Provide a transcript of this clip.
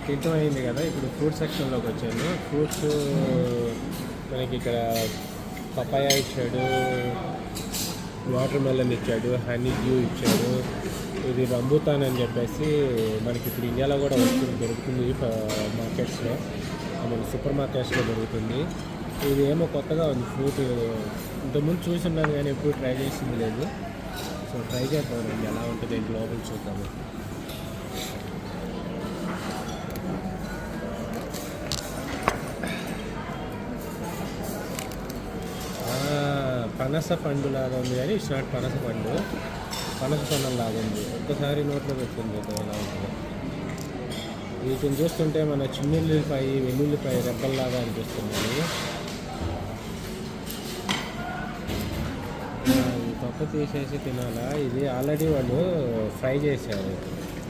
తింటం అయింది కదా. ఇప్పుడు ఫ్రూట్ సెక్షన్లోకి వచ్చాను. ఫ్రూట్స్ మనకి ఇక్కడ పపాయ ఇచ్చాడు, వాటర్ మెలన్ ఇచ్చాడు, హనీ డ్యూ ఇచ్చాడు. ఇది రంబూతాన్ అని చెప్పేసి మనకి ఇప్పుడు ఇండియాలో కూడా వస్తుంది, దొరుకుతుంది మార్కెట్స్లో, మన సూపర్ మార్కెట్స్లో దొరుకుతుంది. ఇది ఏమో కొత్తగా ఉంది ఫ్రూట్. ఇంతకుముందు చూసున్నాను కానీ ఎప్పుడు ట్రై చేసింది లేదు. సో ట్రై చేద్దామండి ఎలా ఉంటుంది ఏంటి లోపల చూద్దాము. పనస పండు లాగా ఉంది కానీ ఇట్స్ నాట్ పనస పండు, పనస పండు లాగా ఉంది. ఒక్కసారి నోట్లో పెట్టుకుంది ఎలా ఉంటుంది. వీటిని చూస్తుంటే మన చిన్నుల్లిపాయ వెల్లుల్లిపాయ రెబ్బల్లాగా అనిపిస్తుంది. ఈ పప్పు తీసేసి తినాలా? ఇది ఆల్రెడీ వాళ్ళు ఫ్రై చేశారు.